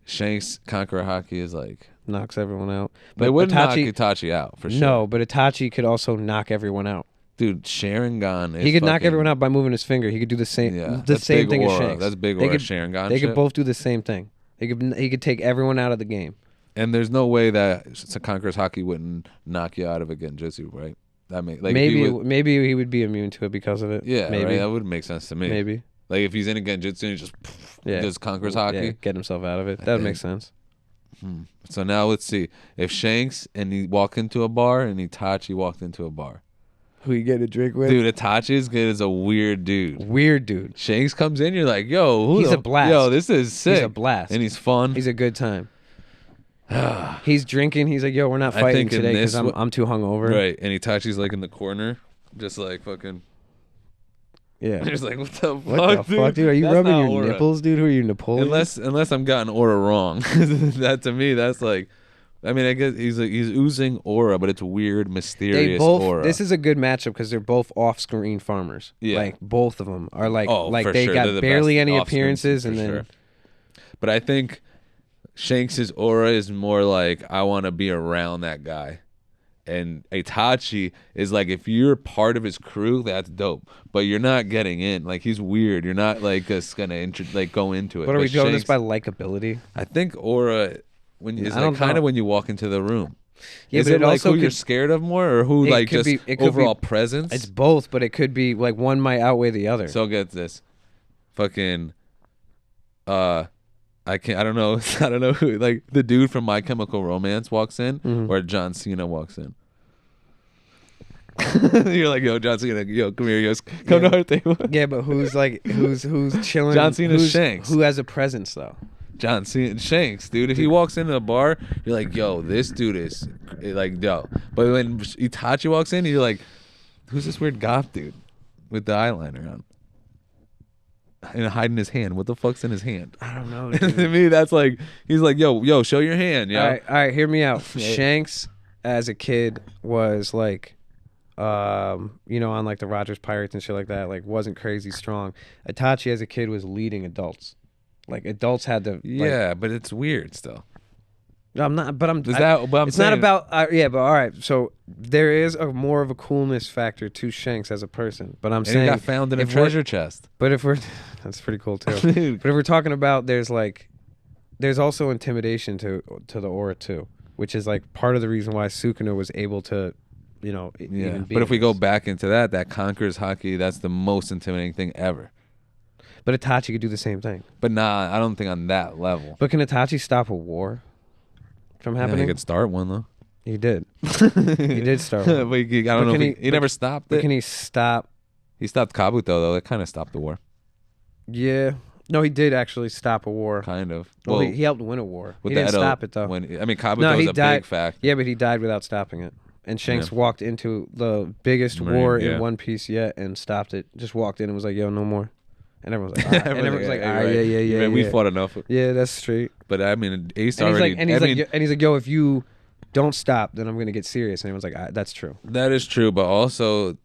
Shanks Conqueror Haki is like knocks everyone out. But it wouldn't knock Itachi out for sure. No, but Itachi could also knock everyone out. Dude, Sharingan. He could knock everyone out by moving his finger. He could do the same. Yeah, the same thing aura. as Shanks. That's big aura. Sharingan. They could both do the same thing. He could take everyone out of the game. And there's no way that Conqueror's Haki wouldn't knock you out of a Genjutsu, right? That maybe he would be immune to it because of it. Yeah, maybe right? That would make sense to me. Maybe like if he's in a Genjutsu and he just does Conqueror's Haki, get himself out of it. That would make sense. So now let's see if Shanks and he walked into a bar and Itachi walked into a bar. Who you get a drink with? Dude, Itachi's good as a weird dude. Weird dude. Shanks comes in, you're like, yo, he's a blast. Yo, this is sick. He's a blast. And he's fun. He's a good time. He's drinking. He's like, yo, we're not fighting today because I'm too hungover. Right. And Itachi's like in the corner, just like fucking. Yeah. Just like, what the fuck, dude? Are you rubbing your nipples, dude? Who are you, Napoleon? Unless I'm gotten aura wrong. That to me, that's like. I mean, I guess he's oozing aura, but it's weird, mysterious aura. This is a good matchup because they're both off-screen farmers. Yeah. Like, both of them are like they sure. got barely any appearances. And then. Sure. But I think Shanks' aura is more like, I want to be around that guy. And Itachi is like, if you're part of his crew, that's dope. But you're not getting in. Like, he's weird. You're not like just going to go into it. But are we doing this by likability? I think aura... Is like kind of when you walk into the room. Yeah, is but it like who you're scared of more, or who like just overall presence? It's both, but it could be like one might outweigh the other. So get this, fucking, I don't know who, like the dude from My Chemical Romance walks in, or John Cena walks in. You're like, yo, John Cena, yo, come here, come to our table. Yeah, but who's chilling? John Cena's Shanks. Who has a presence though? John Cena, Shanks, dude. If he walks into a bar, you're like, yo, this dude is like, yo. But when Itachi walks in, you're like, who's this weird goth dude with the eyeliner on and hiding his hand? What the fuck's in his hand? I don't know. To me, that's like, he's like, yo, show your hand, yo. All right, hear me out. Shanks, as a kid, was like, on like the Rogers Pirates and shit like that, like wasn't crazy strong. Itachi, as a kid, was leading adults. Like adults had to. Yeah, but it's weird still. I'm not, but I'm. Is that? But I'm it's saying, not about. Yeah, but all right. So there is a more of a coolness factor to Shanks as a person. But I'm saying he got found in a treasure chest. But if we're, that's pretty cool too. But if we're talking about, there's also intimidation to the aura too, which is like part of the reason why Sukuna was able to, even be. But if we go back into that conquers hockey. That's the most intimidating thing ever. But Itachi could do the same thing. But nah, I don't think on that level. But can Itachi stop a war from happening? He could start one though. He did. He did start one. But I don't know. He never stopped it. Can he stop? He stopped Kabuto though. That kind of stopped the war. Yeah. No, he did actually stop a war. Kind of. Well, he helped win a war. He didn't stop it though. Kabuto was a big factor. Yeah, but he died without stopping it. And Shanks walked into the biggest war in One Piece yet and stopped it. Just walked in and was like, "Yo, no more." And everyone's like, and everyone's like, yeah. We fought enough. Yeah, that's straight. But I mean, Ace and already. He's like, yo, if you don't stop, then I'm gonna get serious. And everyone's like, that's true. That is true, but also,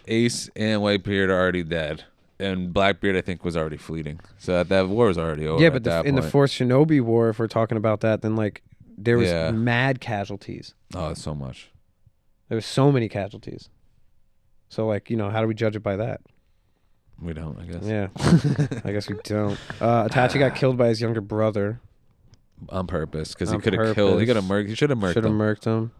Ace and Whitebeard are already dead, and Blackbeard I think was already fleeting. So that war was already over. Yeah, but in the Fourth Shinobi War, if we're talking about that, then like there was mad casualties. Oh, so much. There was so many casualties. So like, how do we judge it by that? We don't, I guess. Yeah, I guess we don't. Itachi got killed by his younger brother on purpose because he could have killed. He could have murked. He should have murked him.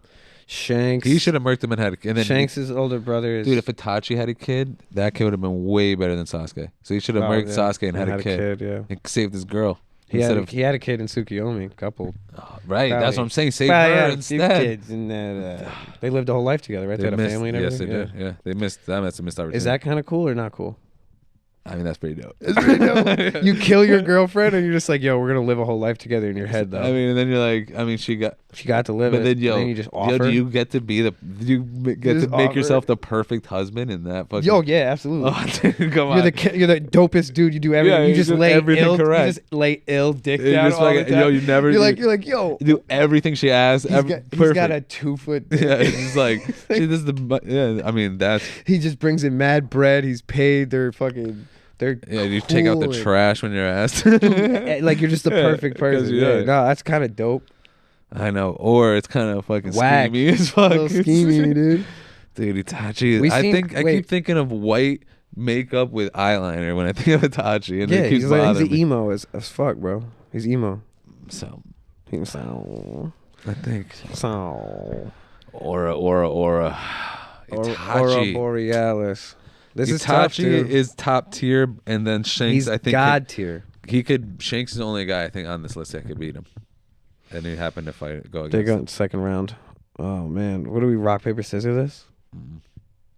Shanks. He should have murked him and had. And then Shanks' older brother is. Dude, if Itachi had a kid, that kid would have been way better than Sasuke. So he should have murked Sasuke and had a kid. Yeah, and saved his girl. He had a kid in Tsukiyomi, a couple. Oh, right, that's what I'm saying. Save her instead. Kids and they lived a whole life together, right? They had a family and everything. Yes, they did. Yeah, they missed. That's a missed opportunity. Is that kind of cool or not cool? I mean, that's pretty dope. It's pretty dope. You kill your girlfriend and you're just like, yo, we're gonna live a whole life together in your head, though. I mean, and then you're like, she got to live it. But then, then you just offer. Do you get to be you get to make yourself the perfect husband in that fucking? Yo, yeah, absolutely. Oh, dude, come on. You're the dopest dude. You do everything. Yeah, you just lay everything ill. correct. You just lay ill dick down all the time. Yo, you never. You're like, yo. You do everything she asks. He's got a 2 foot. Yeah, it's like this is the. Yeah, I mean that's. He just brings in mad bread. He's paid. They're fucking. You take out the trash when you're asked. Like you're just the perfect person. Yeah. No, that's kind of dope. I know, or it's kind of fucking whack. Schemy as fuck. Schemy, dude. Dude, Itachi. I keep thinking of white makeup with eyeliner when I think of Itachi, and it keeps bothering me. He's emo as fuck, bro. He's emo. So I think so. Aura. Itachi. Aura Borealis. This Itachi is top tier, and then Shanks. He's I think god tier. Shanks is the only guy I think on this list that could beat him, and he happened to go against. They got in second round. Oh man, what do we rock paper scissors this?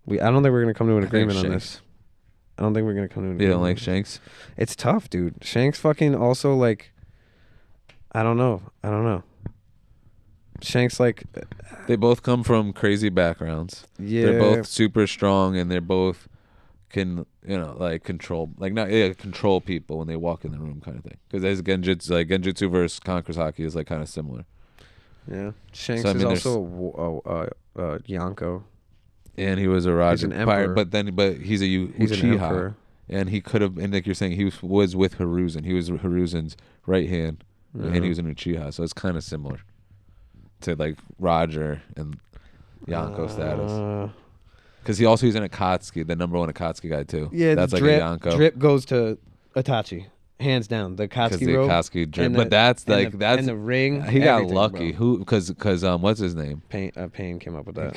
I don't think we're gonna come to an I think agreement on Shanks. this. I don't think we're gonna come to an You agreement. don't like Shanks? It's tough, dude. Shanks fucking also like. I don't know. Shanks like. They both come from crazy backgrounds. Yeah. They're both super strong, and they're both can like control control people when they walk in the room, kind of thing. Because as Genjutsu versus Conqueror's Haki is like kind of similar. Yeah. Shanks So, I is mean, also Yonko. And he was a Roger He's an pirate, emperor. but he's a He's an Uchiha, emperor. and he could have. And like you're saying, he was with Hiruzen. He was Hiruzen's right hand, and he was an Uchiha. So it's kind of similar to like Roger and Yonko status. Because he's an Akatsuki, the number one Akatsuki guy too. Yeah, that's like drip, a Yonko. Drip goes to Itachi, hands down. The Akatsuki robe. Akatsuki drip, and but that's like and the ring. He got everything, lucky. bro. Because what's his name? Pain came up with that.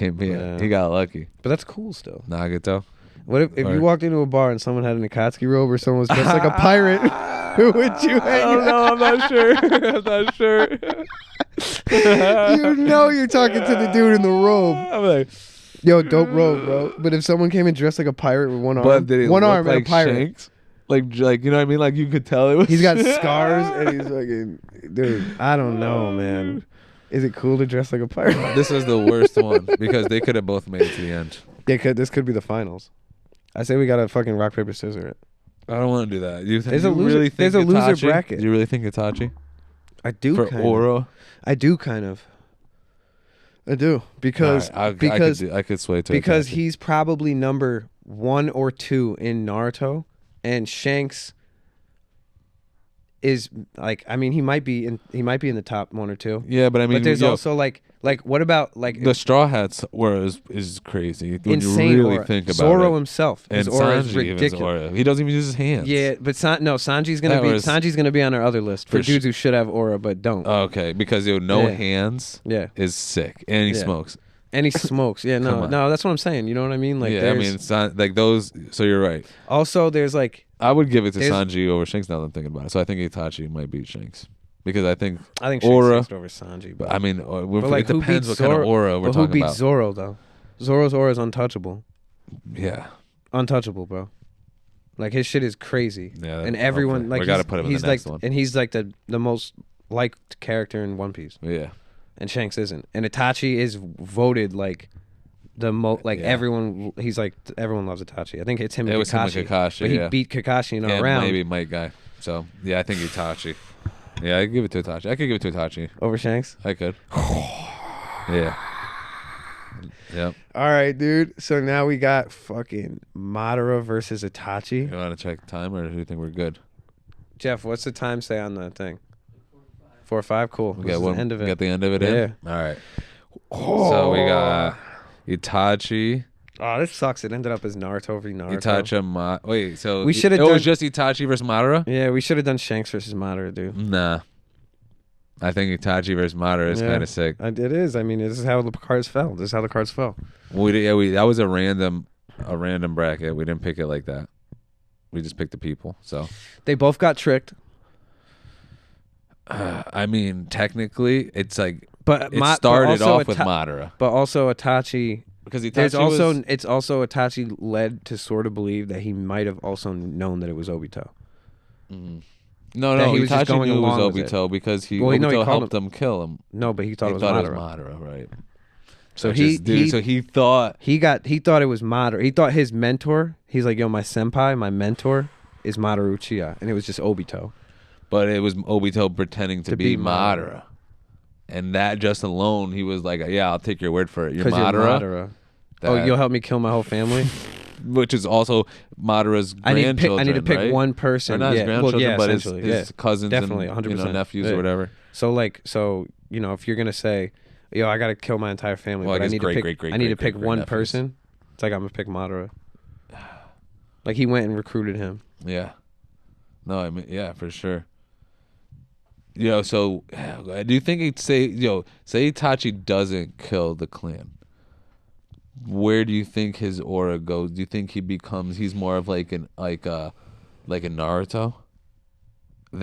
He got lucky. But that's cool still. Nagato. What if you walked into a bar and someone had an Akatsuki robe or someone was dressed like a pirate? Who would you hang? I don't know. I'm not sure. I'm not sure. You know you're talking to the dude in the robe. I'm like, yo, dope robe, bro. But if someone came in dressed like a pirate with one arm, one arm like and a pirate, Shanks? Like you know what I mean? Like you could tell it was. he's got scars and he's fucking dude. I don't know, man. Is it cool to dress like a pirate? This was the worst one because they could have both made it to the end. Yeah, this could be the finals. I say we got to fucking rock paper scissors it. I don't want to do that. There's a loser. There's a loser bracket. Do you really think Itachi? I do For kind Aura? of. I do kind of. I do because I could sway to because Itachi. he's probably number 1 or 2 in Naruto, and Shanks is like, I mean, he might be in the top 1 or 2. Yeah, but I mean, But there's also like what about like the Straw Hats is crazy when insane you really aura. think about Zoro it. himself, And his aura is Sanji, even his ridiculous. aura. He doesn't even use his hands. Yeah, but Sanji's gonna be on our other list for dudes who should have aura but don't. Okay, because no hands Yeah. is sick, and he Yeah. smokes. And he smokes. Yeah, Come on. no, that's what I'm saying. You know what I mean? Like, Yeah, I mean, it's not, like those. So you're right. also there's like I would give it to There's- Sanji over Shanks now that I'm thinking about it. So I think Itachi might beat Shanks because I think Shanks aura. takes it over Sanji, But I mean, But like, it depends what kind of aura we're but who talking beats about. Zoro though? Zoro's aura is untouchable, Yeah, untouchable, bro. Like his shit is crazy. Yeah, and everyone okay. like We gotta he's- put him in the he's next like, one. and he's like the most liked character in One Piece, yeah. and Shanks isn't. And Itachi is voted like the most like Yeah. everyone. He's like everyone loves Itachi. I think it's him. It and was him and Kakashi, but he yeah. beat Kakashi in a And round maybe Mike guy. So yeah, I think Itachi. Yeah, I give it to Itachi. I could give it to Itachi. over Shanks. I could. Yeah. Yep. All right, dude. So now we got fucking Madara versus Itachi. You want to check time, or do you think we're good? Jeff, what's the time say on the thing? 4:05. Cool. We This got is one. the end of it. Got the end of it Yeah. in. All right. So we got Itachi. Oh, this sucks. It ended up as Naruto v Naruto. Wait, so We should've it was done- just Itachi versus Madara? Yeah, we should have done Shanks versus Madara, dude. Nah. I think Itachi versus Madara is Yeah. kind of sick. It is. I mean, this is how the cards fell. This is how the cards fell. That was a random bracket. We didn't pick it like that. We just picked the people. So They both got tricked, I mean, technically, it's like but it started off with Ita- Madara But also Itachi. because Itachi There's also was, it's also Itachi led to sort of believe that he might have also known that it was Obito. no, that he was just Itachi going knew it was along with it. Obito because Well, no, he Obito called helped him kill him. No, but he thought He it was thought Madara. it was Madara, right? So Which he is- dude, so he thought he thought it was Madara. He thought his mentor. He's like, yo, my senpai, my mentor is Madara Uchiha, and it was just Obito. but it was Obito pretending to be Madara. And that just alone, he was like, yeah, I'll take your word for it. You're Madara. Oh, That- you'll help me kill my whole family. Which is also Madara's I need grandchildren, to pick right? one person. Or not his Yeah, grandchildren, yeah, but his essentially, yeah. cousins Definitely, and 100%. nephews Yeah. or whatever. So if you're gonna say, yo, I gotta kill my entire family, Well, I but I guess need to pick, I need to pick one great-great-great-nephews. person. It's like I'm gonna pick Madara. Like he went and recruited him. Yeah. No, I mean, yeah, for sure. So do you think he'd say Itachi doesn't kill the clan? Where do you think his aura goes? Do you think he's more of like a Naruto?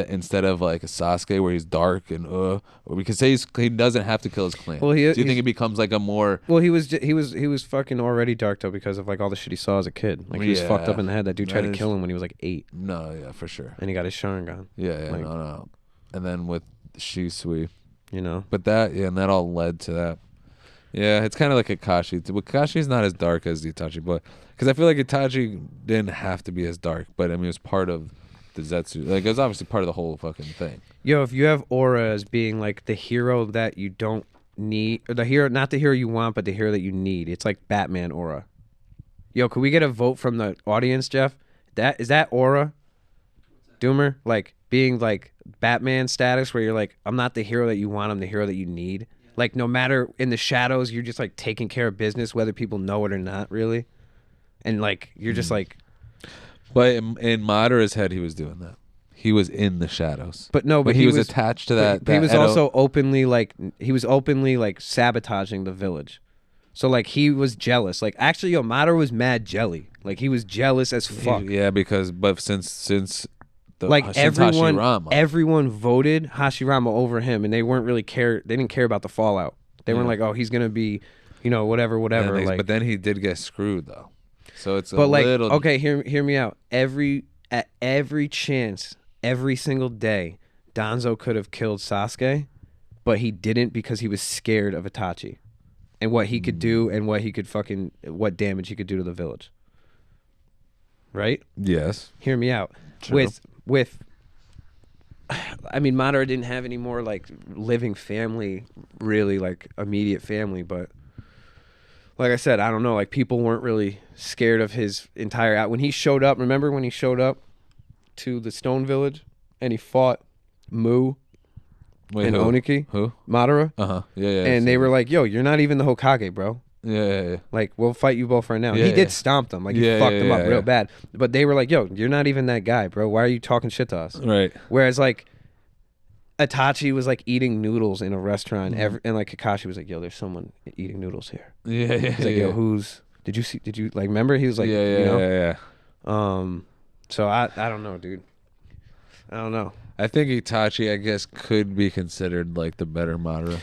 instead of like a Sasuke where he's dark and or we could say he doesn't have to kill his clan. Well, do you think it becomes like a more? Well, he was fucking already dark though because of like all the shit he saw as a kid. Like he was fucked up in the head. That dude tried to kill him when he was like 8. No, yeah, for sure. And he got his Sharingan. Yeah, like, no. And then with Shisui, you know. But and that all led to that. Yeah, it's kind of like Kakashi. But Kakashi's not as dark as the Itachi, but because I feel like Itachi didn't have to be as dark, but I mean it was part of the Zetsu. Like it was obviously part of the whole fucking thing. Yo, if you have aura as being like the hero that you don't need, or the hero, not the hero you want, but the hero that you need, it's like Batman aura. Yo, could we get a vote from the audience, Jeff? Is that aura, Doomer? Like being like Batman status, where you're like, I'm not the hero that you want, I'm the hero that you need. Like no matter in the shadows, you're just like taking care of business, whether people know it or not, really. And like you're just like. But in Madara's head, he was doing that. He was in the shadows. But no, but he was attached to that. He was also openly like sabotaging the village. So like he was jealous. Like actually, yo, Madara was mad jelly. Like he was jealous as fuck. Yeah, but since like Hashirama. everyone voted Hashirama over him, and they weren't really care. They didn't care about the fallout. They weren't like, oh, he's gonna be, whatever. But then he did get screwed though. So it's okay. Hear me out. At every chance, every single day, Danzo could have killed Sasuke, but he didn't because he was scared of Itachi, and what he could do, and what damage he could do to the village. Right? Yes. Hear me out. True. I mean, Madara didn't have any more like living family, really like immediate family, but like I said, I don't know. Like people weren't really scared of his entire when he showed up. Remember when he showed up to the Stone Village and he fought Mu and Oniki? Who? Madara. Yeah. And they were like, "Yo, you're not even the Hokage, bro." Yeah. Like we'll fight you both right now. Yeah, he did stomp them. Like he fucked them up real bad. But they were like, "Yo, you're not even that guy, bro. Why are you talking shit to us?" Right. Whereas like Itachi was like eating noodles in a restaurant, and like Kakashi was like, "Yo, there's someone eating noodles here." Yeah. He's like, "Yo, who's? Did you like remember?" He was like, Yeah. So I don't know, dude. I don't know. I think Itachi, I guess, could be considered like the better Madara.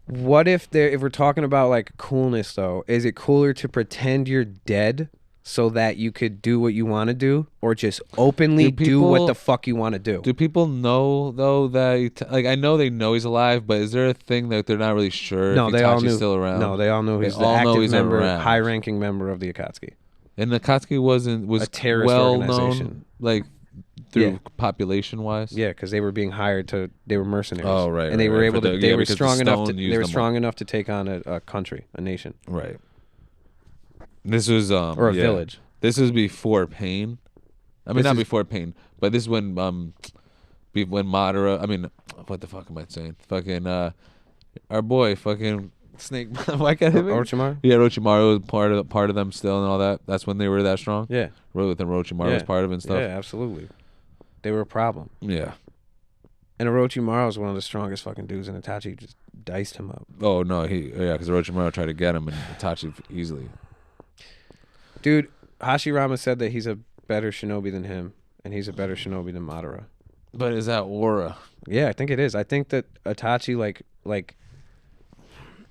What if we're talking about like coolness though? Is it cooler to pretend you're dead so that you could do what you want to do, or just openly do what the fuck you want to do? Do people know though that like I know they know he's alive, but is there a thing that they're not really sure? No, if they all knew. Still around? No, they all know he's the active member, high-ranking member of the Akatsuki. And the Akatsuki was a terrorist organization. Known, like through population wise. Yeah, because they were being hired they were mercenaries. Oh right, and they were able to. They were strong enough. They were strong money. enough to take on a country, a nation. Right. This was or a village. This was before Pain. I mean, not before Pain, but this is when Madara. I mean, what the fuck am I saying? Fucking our boy, fucking Snake. Why can't I Orochimaru? Yeah, Orochimaru was part of them still and all that. That's when they were that strong. Yeah. With Orochimaru was part of it and stuff. Yeah, absolutely. They were a problem. Yeah. And Orochimaru was one of the strongest fucking dudes, and Itachi just diced him up. Oh no, because Orochimaru tried to get him, and Itachi easily. Dude, Hashirama said that he's a better shinobi than him, and he's a better shinobi than Madara. But is that aura? Yeah, I think it is. I think that Itachi, like,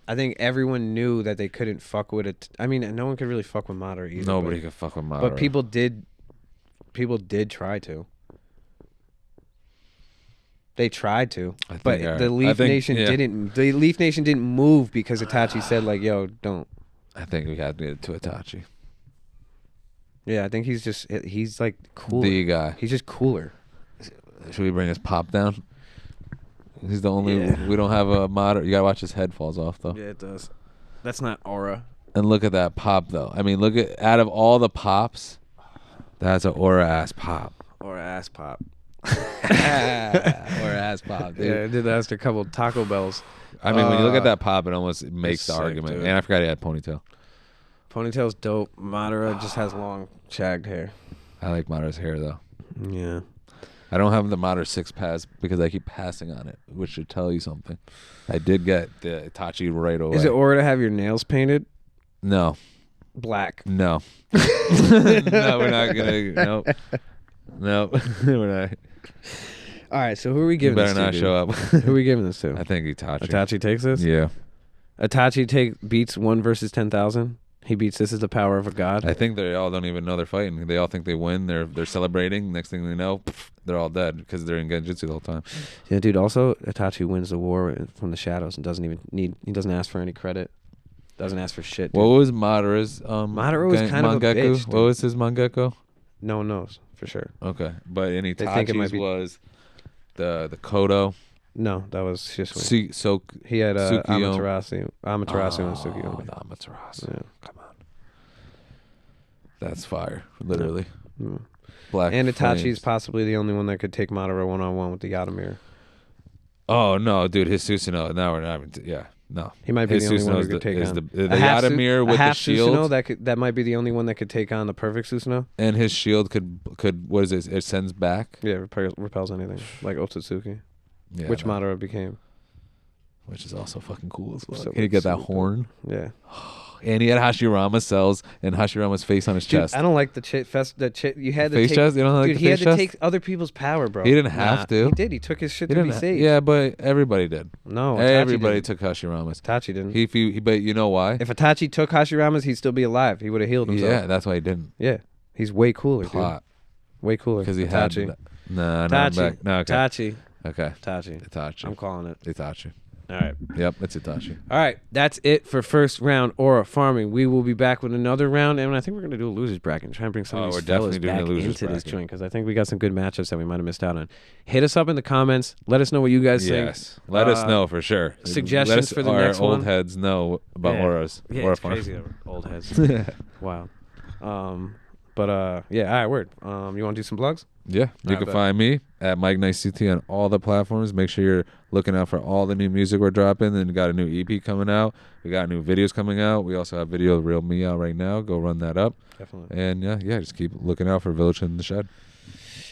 I think everyone knew that they couldn't fuck with it. I mean, no one could really fuck with Madara either. Nobody could fuck with Madara. But people did try to. They tried to, but the Leaf Nation didn't. The Leaf Nation didn't move because Itachi said, like, "Yo, don't." I think we had to get it to Itachi. Yeah, I think he's like cooler. The guy. He's just cooler. Should we bring his pop down? He's the only. Yeah. We don't have a Madara. You gotta watch his head falls off though. Yeah, it does. That's not aura. And look at that pop though. I mean, look at out of all the pops, that's an aura ass pop. Aura ass pop. Or ass pop, dude. Yeah, I did ask a couple Taco Bells. I mean, when you look at that pop, it almost makes the argument. Dude. And I forgot he had ponytail. Ponytail's dope. Madara just has long, shagged hair. I like Madara's hair though. Yeah. I don't have the Madara 6 pass because I keep passing on it, which should tell you something. I did get the Itachi right away. Is it aura to have your nails painted? No. Black. No. No, we're not gonna. Nope. We're not. All right, so who are we You giving better this not to? show up. Who are we giving this to? I think Itachi. Itachi takes this? Yeah. Itachi beats 1 versus 10,000. He beats This Is the Power of a God. I think they all don't even know they're fighting. They all think they win. They're celebrating. Next thing they know, they're all dead because they're in genjutsu the whole time. Yeah, dude. Also, Itachi wins the war from the shadows and he doesn't ask for any credit. Doesn't ask for shit. Dude. What was Madara's Madara was kind of a bitch, dude. What was his mangekyo? No one knows for sure. Okay, but in They think it might Itachi's be- was the Kodo. No, that was Shisui. So He had Tsukiyomi. Amaterasu and Tsukiyomi. The Amaterasu. Yeah. Come on. That's fire, literally. Mm. Black And Itachi's flames. possibly the only one that could take Madara one-on-one with the Yatamir. Oh no, dude, his Susanoo. Now we're not even. Yeah, no. He might be His the only one Susanoo who could take is on the a half Yatamir with the half shield, Susanoo, that might be the only one that could take on the perfect Susanoo. and his shield could what is it? It sends back. Yeah, repels anything like Otsutsuki, Yeah, which no. Madara became. Which is also fucking cool as well. So He get that dope. horn, Yeah, and he had Hashirama cells and Hashirama's face on his dude, chest. I don't like the you had to Face take. chest? You don't like Dude, the he had face to chest? take other people's power, bro. He didn't have to. He did. He took his shit He to be didn't safe. Yeah, but everybody did. No, Itachi Everybody didn't. took Hashirama's. Itachi didn't. But you know why? If Itachi took Hashirama's, he'd still be alive. He would have healed himself. Yeah, that's why he didn't. Yeah. He's way cooler, Plot. dude. Way cooler. Because he had. Itachi. Nah, no, I'm Itachi. back. No, okay. Itachi. Okay. Itachi. Itachi. I'm calling it. Itachi. All right. Yep, it's Itachi. All right. That's it for first round Aura Farming. We will be back with another round, and I think we're going to do a loser's bracket and try and bring some Oh, of we're these fellas definitely doing back a loser's into this bracket. joint because I think we got some good matchups that we might have missed out on. Hit us up in the comments. Let us know what you guys think. Yes. Let us know for sure. suggestions Let us, for the our next old one. heads know about Yeah. auras. Yeah, Aura it's farm. crazy. Old heads. Wow. Yeah. All right. Word. You want to do some plugs? Yeah, you can find me at Mike Nice CT on all the platforms. Make sure you're looking out for all the new music we're dropping. And we got a new EP coming out. We got new videos coming out. We also have video of Real Me out right now. Go run that up. Definitely. And yeah, just keep looking out for Village in the Shed.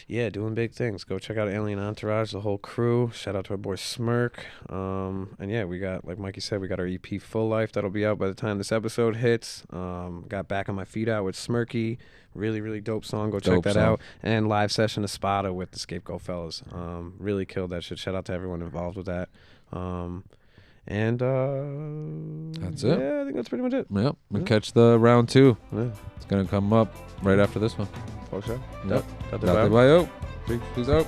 Yeah, doing big things. Go check out Alien Entourage, the whole crew. Shout out to our boy Smirk. And yeah, we got, like Mikey said, we got our EP Full Life that'll be out by the time this episode hits. Got Back on My Feet out with Smirky. Really, really dope song. Go check Dope that song. out. And live session of Spada with the Scapegoat fellas. Really killed that shit. Shout out to everyone involved with that. That's it. Yeah, I think that's pretty much it. Yep. And catch the round 2. Yeah. It's going to come up right after this one. For sure. Yep. Date Date bio. bio. Peace out.